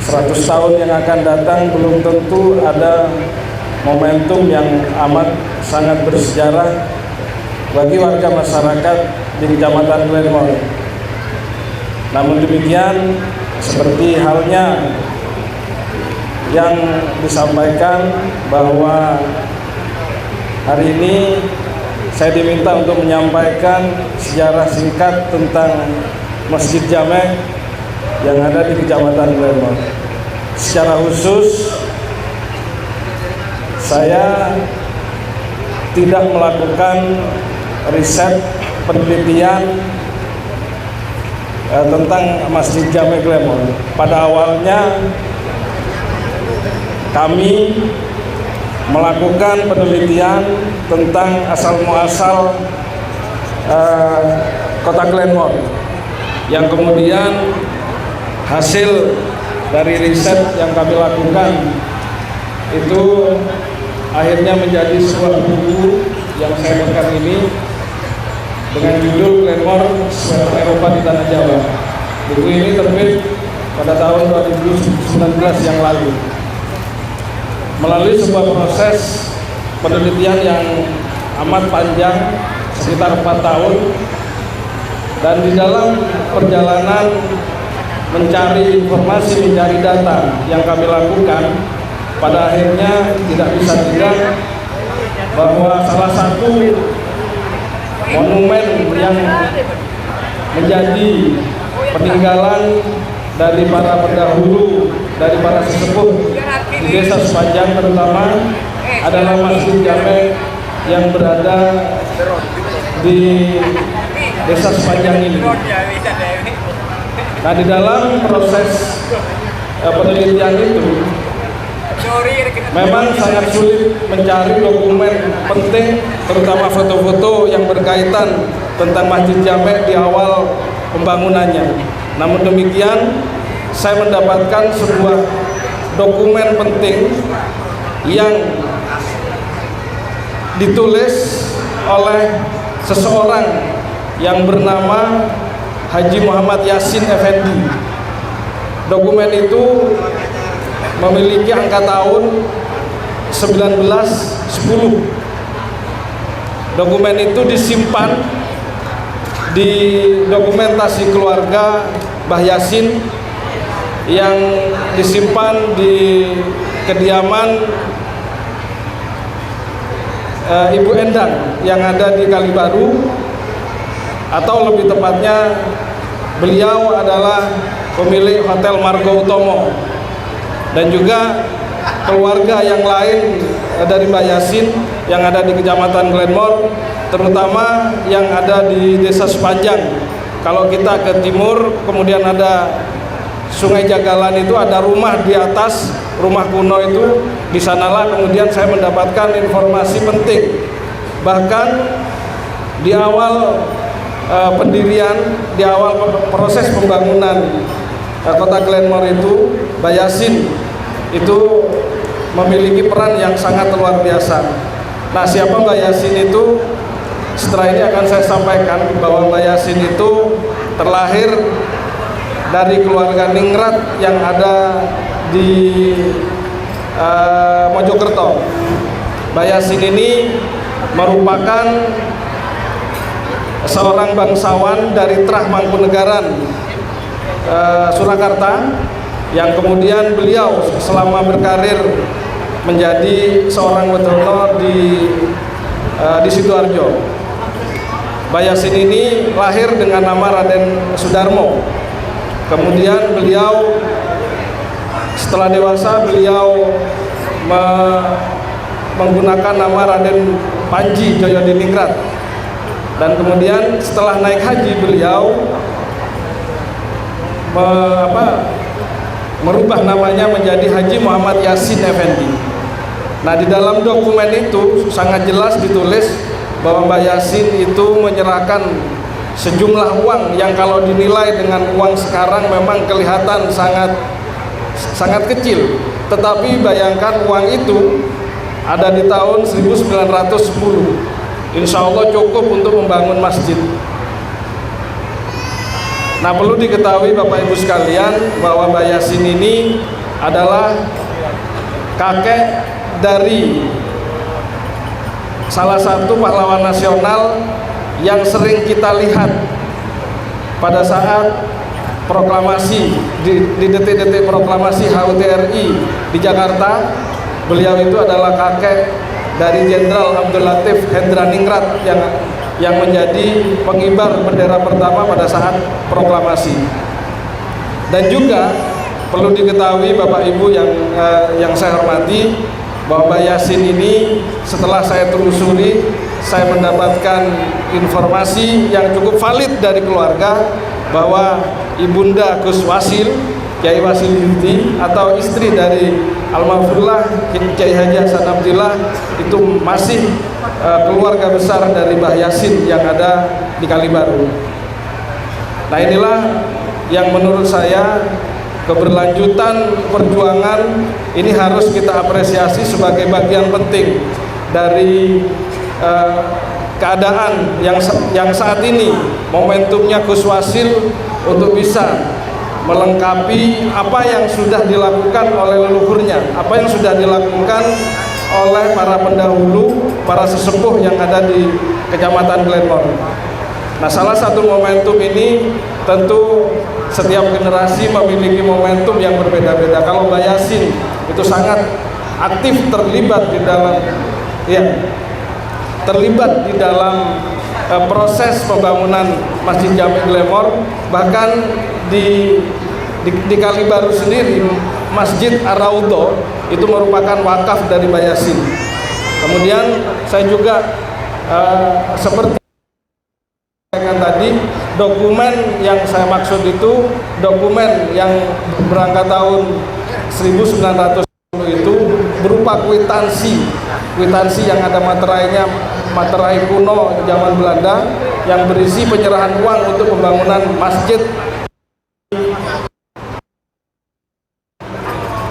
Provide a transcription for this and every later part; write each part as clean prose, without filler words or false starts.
100 tahun yang akan datang belum tentu ada momentum yang amat sangat bersejarah bagi warga masyarakat di Kecamatan Glenmore. Namun demikian, seperti halnya yang disampaikan bahwa hari ini saya diminta untuk menyampaikan sejarah singkat tentang Masjid Jamek yang ada di Kecamatan Glenmore. Secara khusus, saya tidak melakukan riset penelitian tentang Masjid Jamek Glenmore. Pada awalnya kami melakukan penelitian tentang asal-muasal kota Glenmore, yang kemudian hasil dari riset yang kami lakukan itu akhirnya menjadi sebuah buku yang saya pegang ini dengan judul Glenmore Sweater Eropa di Tanah Jawa. Buku ini terbit pada tahun 2019 yang lalu. Melalui sebuah proses penelitian yang amat panjang, sekitar 4 tahun, dan di dalam perjalanan mencari informasi, mencari data yang kami lakukan, pada akhirnya tidak bisa tidak bahwa salah satu monumen yang menjadi peninggalan dari para pendahulu, dari para sesepuh di Desa Sepanjang terutama adalah Masjid Jamek yang berada di Desa Sepanjang ini. Nah, di dalam proses penelitian itu memang sangat sulit mencari dokumen penting, terutama foto-foto yang berkaitan tentang Masjid Jamek di awal pembangunannya. Namun demikian, saya mendapatkan sebuah dokumen penting yang ditulis oleh seseorang yang bernama Haji Muhammad Yasin Effendi. Dokumen itu memiliki angka tahun 1910. Dokumen itu disimpan di dokumentasi keluarga Mbah Yasin yang disimpan di kediaman Ibu Endang yang ada di Kalibaru, atau lebih tepatnya beliau adalah pemilik Hotel Margo Utomo, dan juga keluarga yang lain dari Mbah Yasin yang ada di Kecamatan Glenmore, terutama yang ada di Desa Sepanjang. Kalau kita ke timur, kemudian ada Sungai Jagalan, itu ada rumah di atas, rumah kuno itu. Di sanalah kemudian saya mendapatkan informasi penting. Bahkan di awal pendirian, di awal proses pembangunan kota Glenmore itu, Mbah Yasin itu memiliki peran yang sangat luar biasa. Nah, siapa Mbah Yasin itu? Setelah ini akan saya sampaikan bahwa Mbah Yasin itu terlahir dari keluarga ningrat yang ada di Mojokerto. Mbah Yasin ini merupakan seorang bangsawan dari Trah Mangkunegaran, Surakarta, yang kemudian beliau selama berkarir menjadi seorang veteriner di Sidoarjo. Mbah Yasin ini lahir dengan nama Raden Sudarmo. Kemudian beliau setelah dewasa beliau menggunakan nama Raden Panji Joyodiningrat. Dan kemudian setelah naik haji beliau merubah namanya menjadi Haji Muhammad Yasin Effendi. Nah, di dalam dokumen itu sangat jelas ditulis bahwa Mbah Yasin itu menyerahkan sejumlah uang yang kalau dinilai dengan uang sekarang memang kelihatan sangat kecil. Tetapi bayangkan uang itu ada di tahun 1910. Insya Allah cukup untuk membangun masjid. Nah, perlu diketahui Bapak Ibu sekalian bahwa Mbah Yasin ini adalah kakek dari salah satu pahlawan nasional yang sering kita lihat pada saat proklamasi di detik-detik proklamasi HUT RI di Jakarta. Beliau itu adalah kakek dari Jenderal Abdul Latif Hendraningrat yang menjadi pengibar bendera pertama pada saat proklamasi. Dan juga perlu diketahui Bapak Ibu yang saya hormati, bahwa Mbah Yasin ini setelah saya telusuri, saya mendapatkan informasi yang cukup valid dari keluarga bahwa Ibunda Gus Wasil, Kiai Wasil Binti, atau istri dari almarhumlah Kiai Haji Hasan Abdillah, itu masih keluarga besar dari Mbah Yasin yang ada di Kalibaru. Nah, inilah yang menurut saya keberlanjutan perjuangan ini harus kita apresiasi sebagai bagian penting dari keadaan yang saat ini momentumnya Gus Wasil untuk bisa melengkapi apa yang sudah dilakukan oleh leluhurnya, apa yang sudah dilakukan oleh para pendahulu, para sesepuh yang ada di Kecamatan Glenmore. Nah, salah satu momentum ini tentu setiap generasi memiliki momentum yang berbeda-beda. Kalau Mbah Yasin itu sangat aktif terlibat di dalam proses pembangunan Masjid Jami Glenmore. Bahkan di Kalibaru sendiri, Masjid Ar-Raudhah itu merupakan wakaf dari Mbah Yasin. Kemudian saya juga seperti dengan tadi, dokumen yang saya maksud itu dokumen yang berangkat tahun 1910 itu berupa kwitansi yang ada materainya, materai kuno zaman Belanda yang berisi penyerahan uang untuk pembangunan masjid.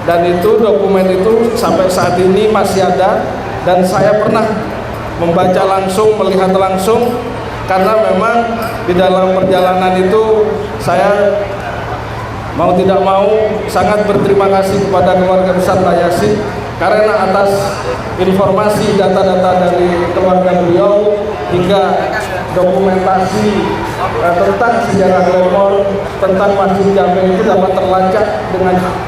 Dan itu dokumen itu sampai saat ini masih ada, dan saya pernah membaca langsung, melihat langsung, karena memang di dalam perjalanan itu saya mau tidak mau sangat berterima kasih kepada keluarga besar Mbah Yasin, karena atas informasi data-data dari keluarga beliau hingga dokumentasi tentang sejarah Glenmore, tentang Masjid Jami itu dapat terlacak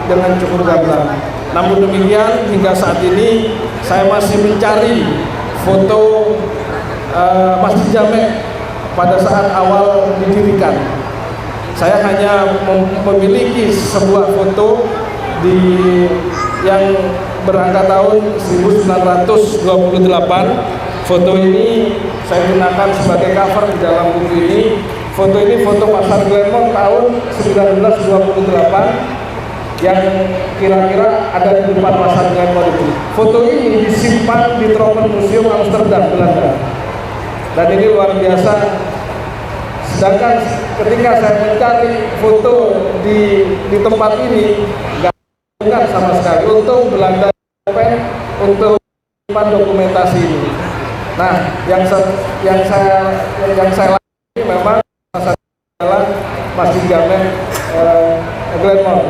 dengan cukup gamblang. Namun demikian, hingga saat ini saya masih mencari foto Masjid Jami pada saat awal didirikan. Saya hanya memiliki sebuah foto yang berangkat tahun 1928. Foto ini saya gunakan sebagai cover di dalam buku ini. Foto ini foto Pasar Glenmore tahun 1928 yang kira-kira ada di depan Pasar Glenmore itu. Foto ini disimpan di Tropen Museum Amsterdam, Belanda. Dan ini luar biasa. Sedangkan ketika saya mencari foto di tempat ini, nggak ada sama sekali. Untung Belanda untuk menyimpan dokumentasi ini. Nah, yang saya lakukan memang adalah Masjid Jami Glenmore.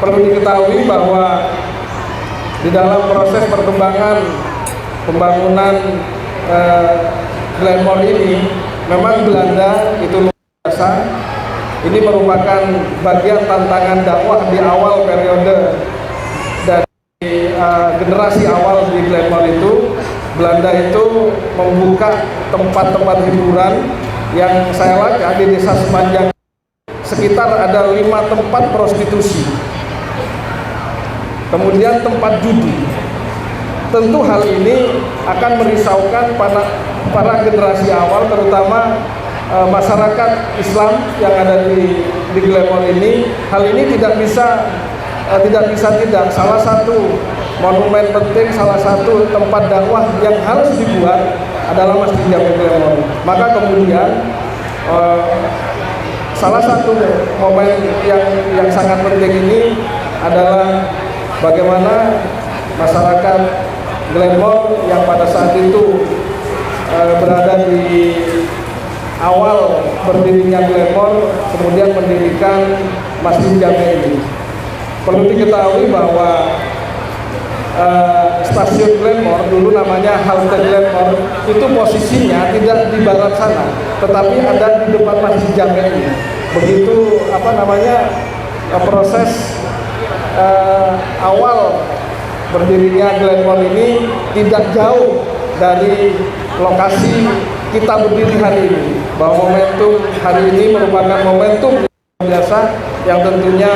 Perlu diketahui bahwa di dalam proses perkembangan pembangunan Glenmore ini memang Belanda itu luar biasa. Ini merupakan bagian tantangan dakwah di awal periode dari generasi awal di Glenmore itu. Belanda itu membuka tempat-tempat hiburan yang saya lihat di desa sepanjang sekitar ada 5 tempat prostitusi, kemudian tempat judi. Tentu hal ini akan merisaukan para generasi awal, terutama masyarakat Islam yang ada di Glenmore ini. Hal ini tidak bisa salah satu monumen penting, salah satu tempat dakwah yang harus dibuat adalah Masjid Jami Glenmore. Maka kemudian salah satu momen yang sangat penting ini adalah bagaimana masyarakat Glenmore yang pada saat itu berada di awal berdirinya Glenmore kemudian mendirikan Masjid Jami ini. Perlu diketahui bahwa stasiun Glenmore, dulu namanya halte Glenmore, itu posisinya tidak di barat sana, tetapi ada di depan Masjid Jami ini. Begitu proses awal berdirinya Glenmore ini tidak jauh dari lokasi kita berdiri hari ini. Bahwa momentum hari ini merupakan momentum biasa yang tentunya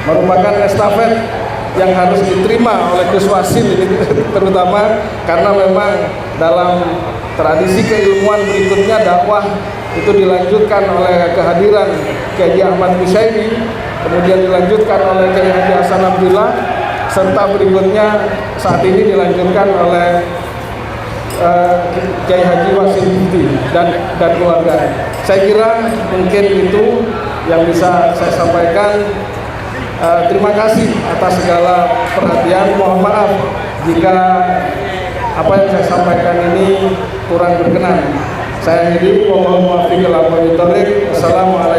merupakan estafet yang harus diterima oleh Gus Wasil ini, terutama karena memang dalam tradisi keilmuan berikutnya dakwah itu dilanjutkan oleh kehadiran Kiai Ahmad Busairi, kemudian dilanjutkan oleh Kiai Haji Hasan Abdillah, serta berikutnya saat ini dilanjutkan oleh Kiai Haji Wasil Binti dan keluarga. Saya kira mungkin itu yang bisa saya sampaikan. Terima kasih atas segala perhatian. Mohon maaf jika apa yang saya sampaikan ini kurang berkenan. Saya akhiri. Wassalamualaikum warahmatullahi wabarakatuh.